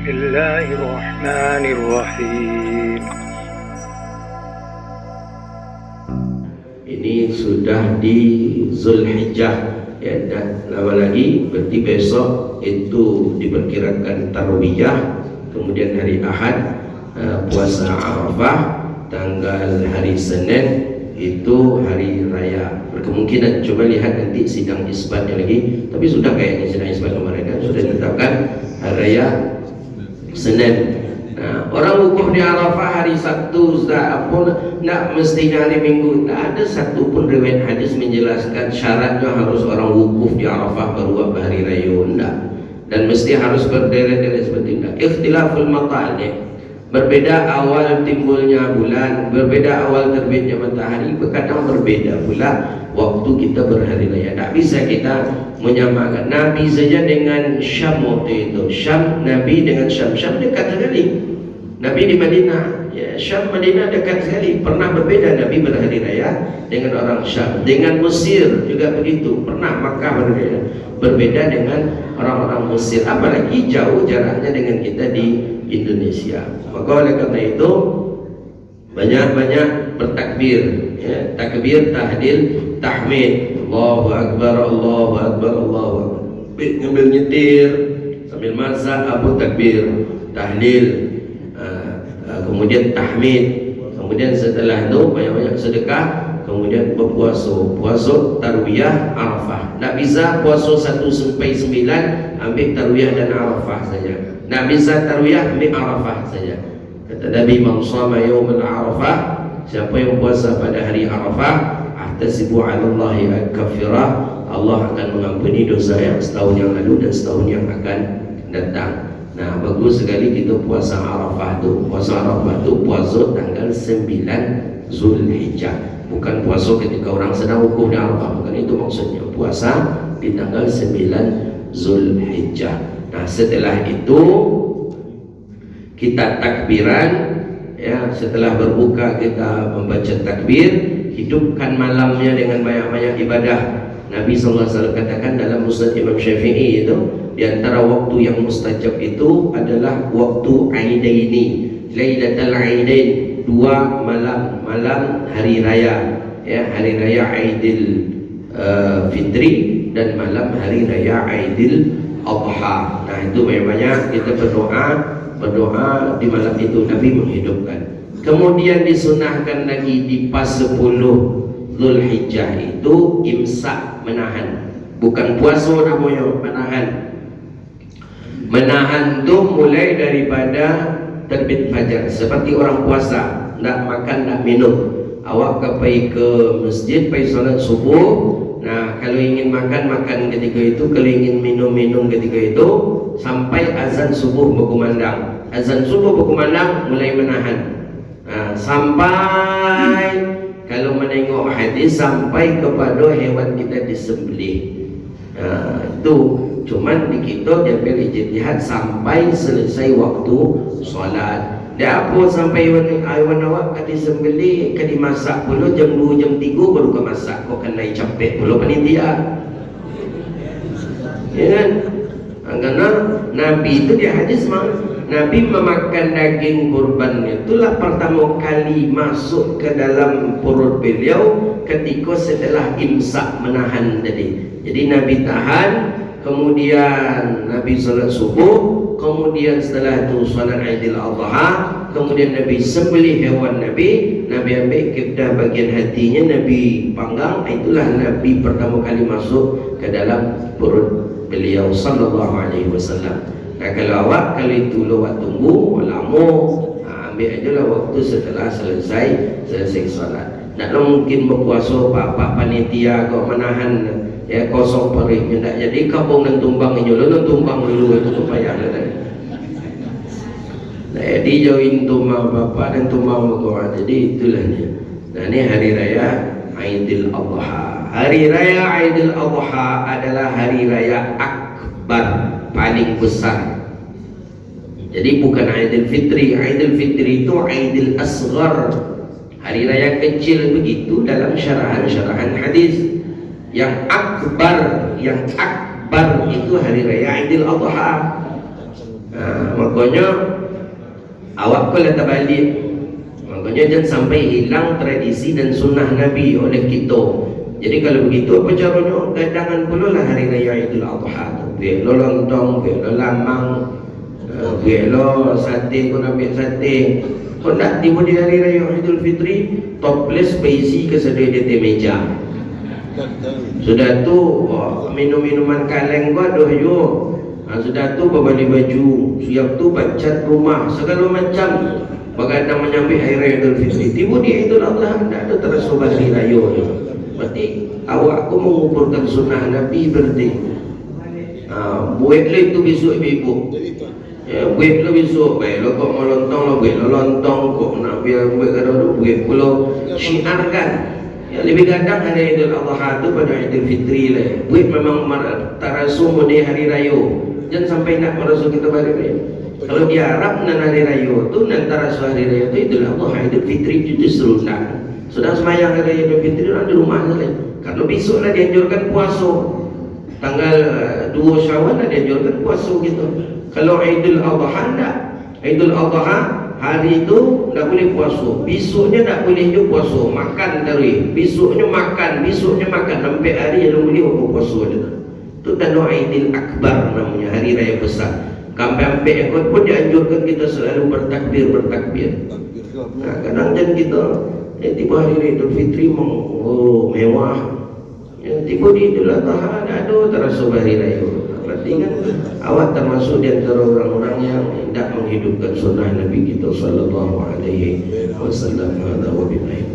Bismillahirrahmanirrahim. Ini sudah di Zulhijjah ya, dan lama lagi, berarti besok itu diperkirakan Tarwiyah, kemudian hari Ahad puasa Arafah, tanggal hari Senin itu hari raya. Berkemungkinan, coba lihat nanti sidang isbatnya lagi, tapi sudah kayaknya sidang isbat kemarin kan sudah ditetapkan hari raya Senin. Nah, orang wukuf di Arafah hari Sabtu, apa nak mestinya hari Minggu. Tak ada satu pun riwayat hadis menjelaskan syaratnya harus orang wukuf di Arafah baru hari raya, enggak. Dan mesti harus berderet-deret seperti itu. Ikhtilaful matali', berbeda awal timbulnya bulan, berbeda awal terbitnya matahari, kadang berbeda pula waktu kita berhari raya. Tak bisa kita menyamakan. Nabi saja dengan Syam waktu itu, Syam, Nabi dengan Syam dekat sekali. Nabi di Madinah, ya, Syam Madinah dekat sekali. Pernah berbeda Nabi berhari raya dengan orang Syam. Dengan Mesir juga begitu. Pernah Makkah berbeda dengan orang-orang Mesir. Apalagi jauh jaraknya dengan kita di Indonesia. Maka oleh karena itu banyak-banyak bertakbir ya, takbir, tahlil, tahmid, Allahu Akbar, Allahu Akbar, Allahu Akbar. Ngambil nyetir sambil masak, abu takbir, tahlil, kemudian tahmid, kemudian setelah itu banyak-banyak sedekah, kemudian berpuasa, puasa Tarwiyah Arafah. Tak bisa puasa 1 sampai 9 ambil Tarwiyah dan Arafah saja. Tak bisa Tarwiyah ambil Arafah saja. Kata Nabi, man shama yawmal Arafah, siapa yang puasa pada hari Arafah, ahtasibu 'ala Allahi al-kaffirah, Allah akan mengampuni dosa yang setahun yang lalu dan setahun yang akan datang. Nah, bagus sekali kita puasa Arafah tu. Puasa Arafah tu puasa tanggal 9 Zulhijjah. Bukan puasa ketika orang sedang wukuf di Arafah, bukan itu maksudnya. Puasa di tanggal 9 Zulhijjah. Nah, setelah itu kita takbiran ya, setelah berbuka kita membaca takbir, hidupkan malamnya dengan banyak-banyak ibadah. Nabi SAW katakan dalam Musnad Imam Syafi'i itu, di antara waktu yang mustajab itu adalah waktu Aidaini, Lailatul Aidain, 2 malam, malam hari raya ya, hari raya Aidil Fitri dan malam hari raya Aidil Adha. Nah, itu banyak-banyak kita berdoa di malam itu. Nabi menghidupkan. Kemudian disunahkan lagi di pas 10 Zulhijjah itu imsak, menahan. Bukan puasa namanya, menahan. Menahan tu mulai daripada terbit fajar. Seperti orang puasa, nak makan, nak minum. Awak pergi ke masjid, pergi solat subuh. Nah, kalau ingin makan, makan ketika itu. Kalau ingin minum, minum ketika itu. Sampai azan subuh berkumandang. Azan subuh berkumandang, mulai menahan. Nah, sampai kalau menengok hadis, sampai kepada hewan kita disembelih. Nah, itu cuman di kita dia beri ijtihad sampai selesai waktu solat. Dia apa sampai hewan awak kadi sembelih, kadi masak pula jam 2 jam 3 baru ke masak. Kau kena capek pula panitia. Ya kan? Karena Nabi itu dia hadis Nabi memakan daging kurban, itulah pertama kali masuk ke dalam perut beliau ketika setelah imsak, menahan tadi. Jadi Nabi tahan, kemudian Nabi salat subuh, kemudian setelah itu salat Aidil Adha, kemudian Nabi sembelih hewan Nabi ambil kebedah bagian hatinya, Nabi panggang. Itulah Nabi pertama kali masuk ke dalam perut beliau sallallahu alaihi wasallam. Nah, kalau awak kalau itu awak tunggu lama, ambil ajalah waktu setelah selesai solat. Tak mungkin berpuasa pak panitia kau menahan ya, kosong perihnya tak jadi kampung dan tumbang ini dulu, tumbang dulu itu payah tadi. Nah, jadi join tumbang bapak dan tumbang bapak, jadi itulah dia. Nah, ini hari raya Aidil Adha. Hari raya Aidil Adha adalah hari raya akbar, paling besar. Jadi bukan Aidil Fitri. Aidil Fitri itu Aidil Asghar, hari raya kecil begitu dalam syarahan hadis. Yang akbar itu hari raya Aidil Adha. Maka Makanya awak kau letak balik. Makanya jangan sampai hilang tradisi dan sunnah Nabi oleh kita. Jadi kalau begitu apa caranya? Gadangan pula lah hari raya Idul Adha. Buat lo lontong, buat lo lamang, buat lo sate, kau nak ambil sate. Kau nak tiba di hari raya Idul Fitri, toples paisi ke sedai di meja. Sudah tu minum-minuman kaleng kau aduh yo. Sudah tu berbalik baju, siap tu bacat rumah, segala macam. Begadang menyambut hari raya Idul Fitri. Tiba di Idul Adha tidak ada terasa hari raya tu. Berarti awak aku mengumpulkan sunnah Nabi berarti. Buatlah itu besok ibu. Buatlah besok. Baiklah kok mau lontong lah, buatlah lontong. Kok nak biar buat kadang-kadang buat pula syiarkan. Yang lebih gadang hari Idul Adha tu pada Idul Fitri lah. Buat memang tarasu di hari raya. Jangan sampai nak merasa kita balik raya. Kalau dia Arab dan hari raya tu antara hari raya tu Idul Adha, Idul Fitri itu justru tak. Sudah semayang hari raya Idul Fitri orang di rumah saja. Karena besok lah dianjurkan puasa. Tanggal 2 Syawal lah dianjurkan puasa gitu. Kalau Idul Adha tak. Idul Adha hari itu tak boleh puasa. Besoknya tak boleh juga puasa. Makan terus. Besoknya makan sampai hari yang boleh apa puasa juga. Itu tanda Aidil Akbar namanya, hari raya besar. Sampai ekor pun dianjurkan kita selalu bertakbir. Nah, kadang jangan kita tiba hari raya Idul Fitri mewah. Tiba di Idul Adha ada terasa hari raya. Berarti kan awak termasuk di antara orang-orang yang tidak menghidupkan sunnah Nabi kita sallallahu alaihi wasallam. Wa billahi